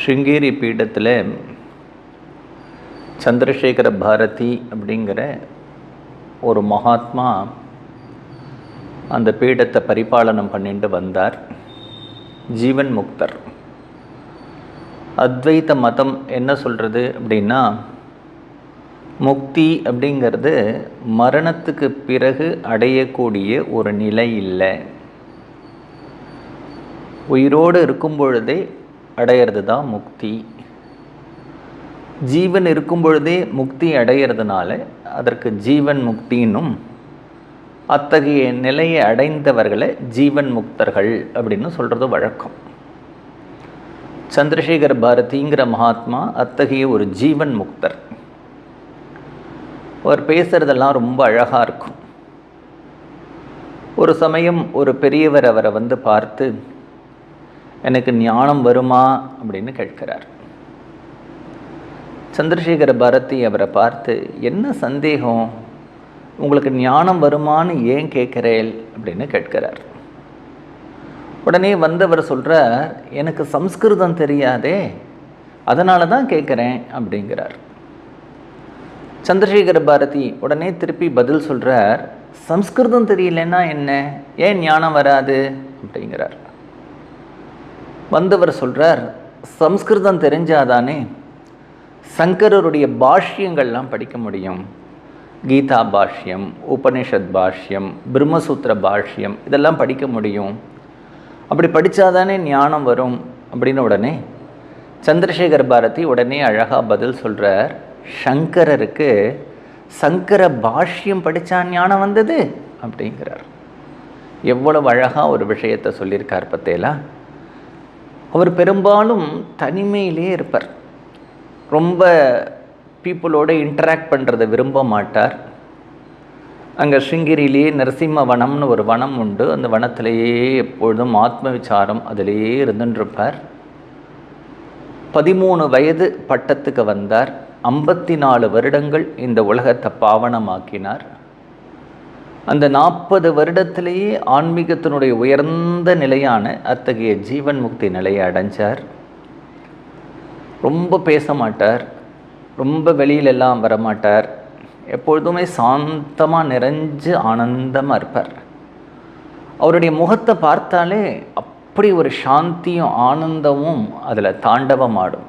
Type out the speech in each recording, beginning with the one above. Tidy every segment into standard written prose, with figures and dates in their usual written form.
ஸ்ருங்கேரி பீடத்தில் சந்திரசேகர பாரதி அப்படிங்கிற ஒரு மகாத்மா அந்த பீடத்தை பரிபாலனம் பண்ணிட்டு வந்தார். ஜீவன் முக்தர். அத்வைத மதம் என்ன சொல்கிறது அப்படின்னா, முக்தி அப்படிங்கிறது மரணத்துக்கு பிறகு அடையக்கூடிய ஒரு நிலை இல்லை, உயிரோடு இருக்கும் பொழுதே அடையிறது தான் முக்தி. ஜீவன் இருக்கும் பொழுதே முக்தி அடையிறதுனால அதற்கு ஜீவன் முக்தின்னும், அத்தகைய நிலையை அடைந்தவர்களை ஜீவன் முக்தர்கள் அப்படின்னு சொல்கிறது வழக்கம். சந்திரசேகர பாரதிங்கிற மகாத்மா அத்தகைய ஒரு ஜீவன் முக்தர். அவர் பேசுகிறதெல்லாம் ரொம்ப அழகாக இருக்கும். ஒரு சமயம் ஒரு பெரியவர் அவரை வந்து பார்த்து, எனக்கு ஞானம் வருமா அப்படின்னு கேட்கிறார். சந்திரசேகர பாரதி அவரை பார்த்து, என்ன சந்தேகம், உங்களுக்கு ஞானம் வருமானு ஏன் கேட்குறேன் அப்படின்னு கேட்கிறார். உடனே வந்தவர் சொல்கிறார், எனக்கு சம்ஸ்கிருதம் தெரியாதே, அதனால தான் கேட்குறேன் அப்படிங்கிறார். சந்திரசேகர பாரதி உடனே திருப்பி பதில் சொல்கிறார், சம்ஸ்கிருதம் தெரியலன்னா என்ன, ஏன் ஞானம் வராது அப்படிங்கிறார். வந்தவர் சொல்கிறார், சம்ஸ்கிருதம் தெரிஞ்சாதானே சங்கரருடைய பாஷ்யங்கள்லாம் படிக்க முடியும். கீதா பாஷ்யம், உபனிஷத் பாஷ்யம், பிரம்மசூத்திர பாஷ்யம், இதெல்லாம் படிக்க முடியும். அப்படி படித்தாதானே ஞானம் வரும் அப்படின்னு உடனே சந்திரசேகர பாரதி உடனே அழகாக பதில் சொல்கிறார், சங்கரருக்கு சங்கர பாஷ்யம் படித்தா ஞானம் வந்தது அப்படிங்கிறார். எவ்வளவு அழகாக ஒரு விஷயத்தை சொல்லியிருக்கார் பார்த்தேலா. அவர் பெரும்பாலும் தனிமையிலே இருப்பார். ரொம்ப பீப்புளோட இன்டராக்ட் பண்ணுறதை விரும்ப மாட்டார். அங்கே ஸ்ருங்கேரியிலேயே நரசிம்ம வனம்னு ஒரு வனம் உண்டு. அந்த வனத்திலேயே எப்பொழுதும் ஆத்ம விசாரம் அதிலேயே இருந்துருப்பார். 13 வயது பட்டத்துக்கு வந்தார். 54 வருடங்கள் இந்த உலகத்தை பாவனமாக்கினார். அந்த 40 வருடத்திலேயே ஆன்மீகத்தினுடைய உயர்ந்த நிலையான அத்தகைய ஜீவன் முக்தி நிலையை அடைஞ்சார். ரொம்ப பேச மாட்டார், ரொம்ப வெளியிலெல்லாம் வரமாட்டார். எப்பொழுதுமே சாந்தமாக நிறைஞ்சு ஆனந்தமாக இருப்பார். அவருடைய முகத்தை பார்த்தாலே அப்படி ஒரு சாந்தியும் ஆனந்தமும் அதில் தாண்டவமாடும்.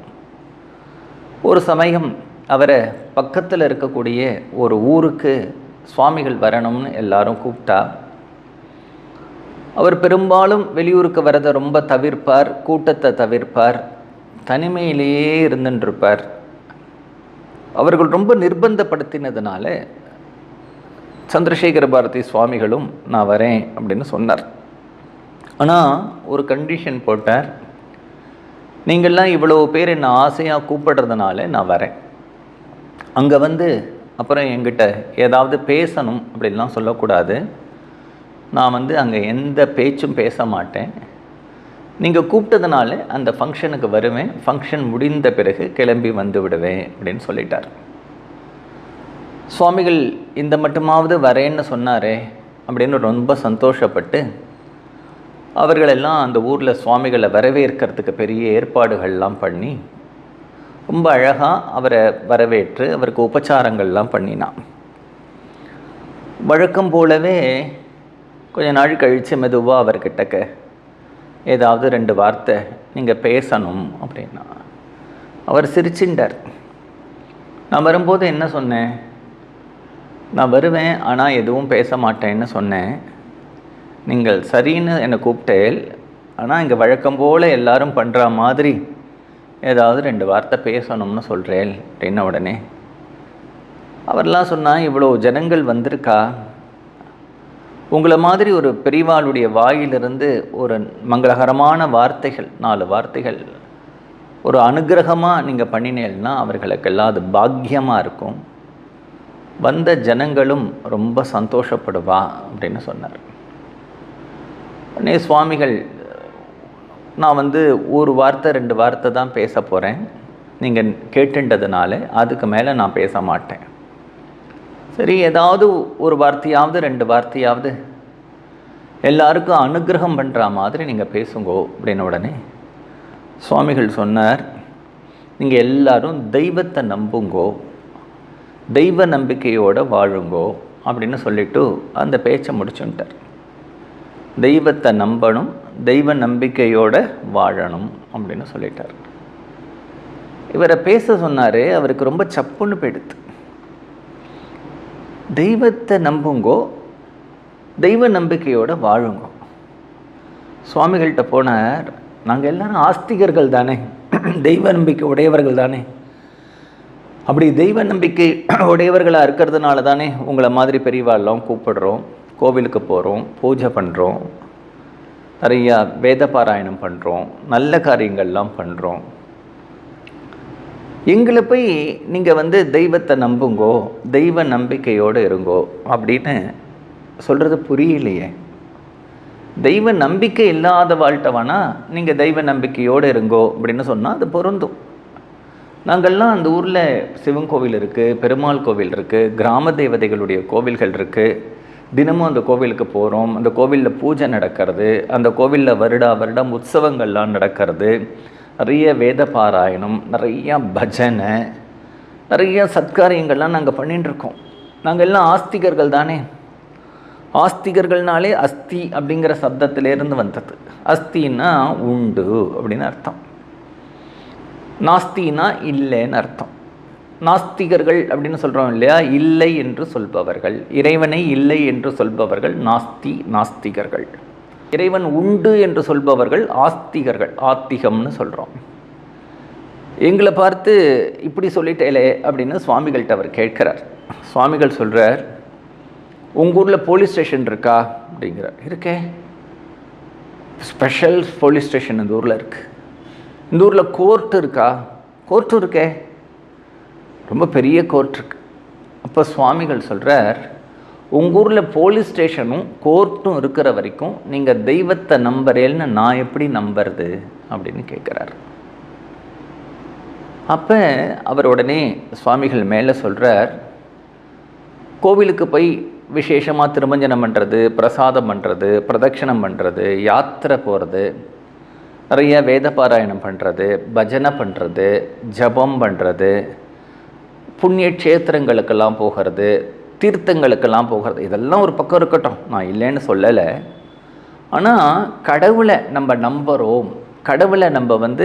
ஒரு சமயம் அவரை பக்கத்தில் இருக்கக்கூடிய ஒரு ஊருக்கு சுவாமிகள் வரணும்னு எல்லாரும் கூப்பிட்டா, அவர் பெரும்பாலும் வெளியூருக்கு வரதை ரொம்ப தவிர்ப்பார், கூட்டத்தை தவிர்ப்பார், தனிமையிலேயே இருந்துருப்பார். அவர்கள் ரொம்ப நிர்பந்தப்படுத்தினதுனால சந்திரசேகர பாரதி சுவாமிகளும் நான் வரேன் அப்படின்னு சொன்னார். ஆனால் ஒரு கண்டிஷன் போட்டார், நீங்கள்லாம் இவ்வளோ பேர் என்னை ஆசையாக கூப்பிடுறதுனால நான் வரேன். அங்கே வந்து அப்புறம் என்கிட்ட ஏதாவது பேசணும் அப்படின்லாம் சொல்லக்கூடாது. நான் வந்து அங்கே எந்த பேச்சும் பேச மாட்டேன். நீங்கள் கூப்பிட்டதுனால அந்த ஃபங்க்ஷனுக்கு வருவேன், ஃபங்க்ஷன் முடிந்த பிறகு கிளம்பி வந்து விடுவேன் அப்படின்னு சொல்லிட்டார். சுவாமிகள் இந்த மட்டுமாவது வரேன்னு சொன்னாரே அப்படின்னு ரொம்ப சந்தோஷப்பட்டு அவர்களெல்லாம் அந்த ஊரில் சுவாமிகளை வரவேற்கிறதுக்கு பெரிய ஏற்பாடுகள்லாம் பண்ணி ரொம்ப அழகாக அவரை வரவேற்று அவருக்கு உபச்சாரங்கள்லாம் பண்ணினான். வழக்கம் போலவே கொஞ்ச நாள் கழித்து மெதுவாக அவர்கிட்டக்க ஏதாவது 2 வார்த்தை நீங்கள் பேசணும் அப்படின்னா அவர் சிரிச்சுட்டார். நான் வரும்போது என்ன சொன்னேன், நான் வருவேன் ஆனால் எதுவும் பேச மாட்டேன்னு சொன்னேன். நீங்கள் சரின்னு என்னை கூப்பிட்டேல், ஆனால் இங்கே வழக்கம் போல் எல்லாரும் பண்ணுற மாதிரி ஏதாவது 2 வார்த்தை பேசணும்னு சொல்கிறேன் அப்படின்ன உடனே அவர்லாம் சொன்னால், இவ்வளோ ஜனங்கள் வந்திருக்கா, உங்களை மாதிரி ஒரு பெரியவாளுடைய வாயிலிருந்து ஒரு மங்களகரமான வார்த்தைகள் 4 வார்த்தைகள் ஒரு அனுகிரகமாக நீங்கள் பண்ணினேன்னா அவர்களுக்கெல்லாம் அது பாக்கியமாக இருக்கும், வந்த ஜனங்களும் ரொம்ப சந்தோஷப்படுவா அப்படின்னு சொன்னார். உடனே சுவாமிகள், நான் வந்து ஒரு வார்த்தை 2 வார்த்தை தான் பேச போகிறேன், நீங்கள் கேட்டுன்றதுனால அதுக்கு மேலே நான் பேச மாட்டேன். சரி, ஏதாவது ஒரு வார்த்தையாவது 2 வார்த்தையாவது எல்லாருக்கும் அனுகிரகம் பண்ணுற மாதிரி நீங்கள் பேசுங்கோ அப்படின்னு உடனே சுவாமிகள் சொன்னார், நீங்கள் எல்லாரும் தெய்வத்தை நம்புங்கோ, தெய்வ நம்பிக்கையோடு வாழுங்கோ அப்படின்னு சொல்லிவிட்டு அந்த பேச்சை முடிச்சுட்டார். தெய்வத்தை நம்பணும், தெய்வ நம்பிக்கையோடு வாழணும் அப்படின்னு சொல்லிட்டார். இவரை பேச சொன்னார். அவருக்கு ரொம்ப சப்புன்னு போயிடுது. தெய்வத்தை நம்புங்கோ, தெய்வ நம்பிக்கையோடு வாழுங்கோ. சுவாமிகள்கிட்ட போனார். நாங்கள் எல்லாரும் ஆஸ்திகர்கள் தானே, தெய்வ நம்பிக்கை உடையவர்கள் தானே. அப்படி தெய்வ நம்பிக்கை உடையவர்களாக இருக்கிறதுனால தானே உங்களை மாதிரி பெரியவாள்லாம் கூப்பிடுறோம், கோவிலுக்கு போகிறோம், பூஜை பண்ணுறோம், நிறையா வேத பாராயணம் பண்ணுறோம், நல்ல காரியங்கள்லாம் பண்ணுறோம். எங்களை போய் நீங்கள் தெய்வத்தை நம்புங்கோ, தெய்வ நம்பிக்கையோடு இருங்கோ அப்படின்னு சொல்கிறது புரியலையே. தெய்வ நம்பிக்கை இல்லாத வாழ்ட்டவானா நீங்கள் தெய்வ நம்பிக்கையோடு இருங்கோ அப்படின்னு சொன்னால் அது பொருந்தும். நாங்கள்லாம் அந்த ஊரில் சிவன் கோவில் இருக்குது, பெருமாள் கோவில் இருக்குது, கிராம தேவதைகளுடைய கோவில்கள் இருக்குது. தினமும் அந்த கோவிலுக்கு போகிறோம், அந்த கோவிலில் பூஜை நடக்கிறது, அந்த கோவிலில் வருடம் உற்சவங்கள்லாம் நடக்கிறது, நிறைய வேத பாராயணம், நிறையா பஜனை, நிறைய சத்காரியங்கள்லாம் நாங்கள் பண்ணிட்டுருக்கோம். நாங்கள் எல்லாம் ஆஸ்திகர்கள் தானே. ஆஸ்திகர்கள்னாலே அஸ்தி அப்படிங்கிற சப்தத்திலேருந்து வந்தது. அஸ்தின்னா உண்டு அப்படின்னு அர்த்தம், நாஸ்தினா இல்லைன்னு அர்த்தம். நாஸ்திகர்கள் அப்படின்னு சொல்கிறோம் இல்லையா, இல்லை என்று சொல்பவர்கள், இறைவனை இல்லை என்று சொல்பவர்கள் நாஸ்தி, நாஸ்திகர்கள். இறைவன் உண்டு என்று சொல்பவர்கள் ஆஸ்திகர்கள், ஆத்திகம்னு சொல்கிறோம். எங்களை பார்த்து இப்படி சொல்லிட்டேலே அப்படின்னு சுவாமிகள்கிட்ட அவர் கேட்குறார். சுவாமிகள் சொல்கிறார், உங்கள் ஊரில் போலீஸ் ஸ்டேஷன் இருக்கா அப்படிங்கிறார். இருக்கே, ஸ்பெஷல் போலீஸ் ஸ்டேஷன் இந்த ஊரில் இருக்குது. இந்த ஊரில் கோர்ட்டு இருக்கா? கோர்ட்டும் இருக்கே, ரொம்ப பெரிய கோர்ட் இருக்கு. அப்போ சுவாமிகள் சொல்கிறார், உங்கள் ஊரில் போலீஸ் ஸ்டேஷனும் கோர்ட்டும் இருக்கிற வரைக்கும் நீங்கள் தெய்வத்தை நம்புறேன்னு நான் எப்படி நம்புறது அப்படின்னு கேட்குறாரு. அப்போ அவர் உடனே சுவாமிகள் மேலே சொல்கிறார், கோவிலுக்கு போய் விசேஷமாக திருமஞ்சனம் பண்ணுறது, பிரசாதம் பண்ணுறது, பிரதட்சணம் பண்ணுறது, யாத்திரை போகிறது, நிறைய வேத பாராயணம் பண்ணுறது, பஜனை பண்ணுறது, ஜபம் பண்ணுறது, புண்ணிய க்ஷேத்திரங்களுக்கெல்லாம் போகிறது, தீர்த்தங்களுக்கெல்லாம் போகிறது, இதெல்லாம் ஒரு பக்கம் இருக்கட்டும், நான் இல்லைன்னு சொல்லலை. ஆனால் கடவுளை நம்ம நம்புகிறோம், கடவுளை நம்ம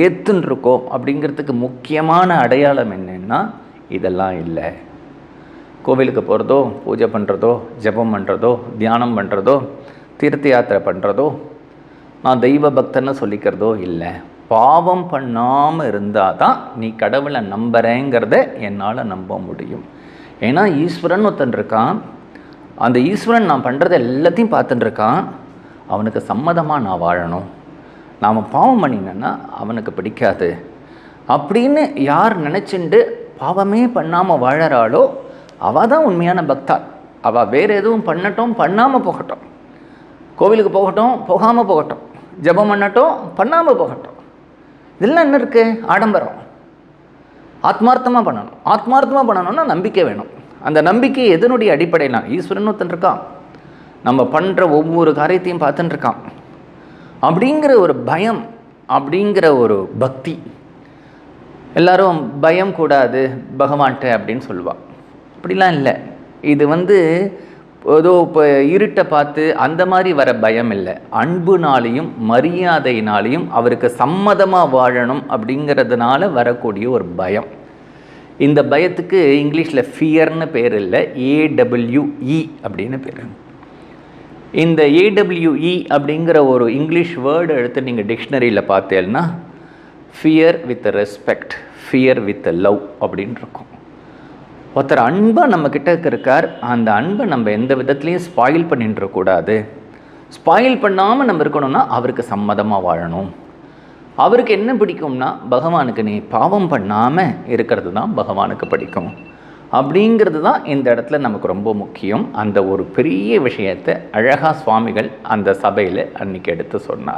ஏற்றுன்னு இருக்கோம் அப்படிங்கிறதுக்கு முக்கியமான அடையாளம் என்னென்னா இதெல்லாம் இல்லை. கோவிலுக்கு போகிறதோ, பூஜை பண்ணுறதோ, ஜபம் பண்ணுறதோ, தியானம் பண்ணுறதோ, தீர்த்த யாத்திரை பண்ணுறதோ, நான் தெய்வ பக்தன்னு சொல்லிக்கிறதோ இல்லை. பாவம் பண்ணாமல் இருந்தால் தான் நீ கடவுளை நம்புறேங்கிறத என்னால் நம்ப முடியும். ஏன்னா ஈஸ்வரன் ஒருத்தன் இருக்கான், அந்த ஈஸ்வரன் நான் பண்ணுறத எல்லாத்தையும் பார்த்துட்டு இருக்கான், அவனுக்கு சம்மதமாக நான் வாழணும். நாம் பாவம் பண்ணினேன்னா அவனுக்கு பிடிக்காது அப்படின்னு யார் நினச்சிண்டு பாவமே பண்ணாமல் வாழறாளோ அவள் தான் உண்மையான பக்தா. அவள் வேறு எதுவும் பண்ணட்டும், பண்ணாமல் போகட்டும், கோவிலுக்கு போகட்டும், போகாமல் போகட்டும், ஜபம் பண்ணட்டும், பண்ணாமல் போகட்டும், இதெல்லாம் என்ன இருக்குது? ஆடம்பரம். ஆத்மார்த்தமாக பண்ணணும். ஆத்மார்த்தமாக பண்ணணும்னா நம்பிக்கை வேணும். அந்த நம்பிக்கை எதனுடைய அடிப்படையில்? ஈஸ்வரன் ஒருத்தன் இருக்கான், நம்ம பண்ணுற ஒவ்வொரு காரியத்தையும் பார்த்துட்டு இருக்கான் அப்படிங்கிற ஒரு பயம், அப்படிங்கிற ஒரு பக்தி. எல்லாரும் பயம் கூடாது பகவான்கிட்ட அப்படின்னு சொல்லுவாள். அப்படிலாம் இல்லை. இது ஏதோ இப்போ இருட்டை பார்த்து அந்த மாதிரி வர பயம் இல்லை. அன்புனாலையும் மரியாதையினாலையும் அவருக்கு சம்மதமாக வாழணும் அப்படிங்கிறதுனால வரக்கூடிய ஒரு பயம். இந்த பயத்துக்கு இங்கிலீஷில் ஃபியர்னு பேர் இல்லை, AWE அப்படின்னு பேர். இந்த AWE அப்படிங்கிற ஒரு இங்கிலீஷ் வேர்டு எடுத்து நீங்கள் டிக்ஷனரியில் பார்த்தேன்னா fear with respect, fear with love அப்படின்னு இருக்கும். ஒருத்தர் அன்பாக நம்மக்கிட்ட இருக்கார், அந்த அன்பை நம்ம எந்த விதத்துலேயும் ஸ்பாயில் பண்ணிட்டுருக்கூடாது. ஸ்பாயில் பண்ணாமல் நம்ம இருக்கணும்னா அவருக்கு சம்மதமாக வாழணும். அவருக்கு என்ன பிடிக்கும்னா பகவானுக்கு நீ பாவம் பண்ணாமல் இருக்கிறது தான் பகவானுக்கு பிடிக்கும் அப்படிங்கிறது தான் இந்த இடத்துல நமக்கு ரொம்ப முக்கியம். அந்த ஒரு பெரிய விஷயத்தை அழகாக சுவாமிகள் அந்த சபையில் அன்றைக்கி எடுத்து சொன்னார்.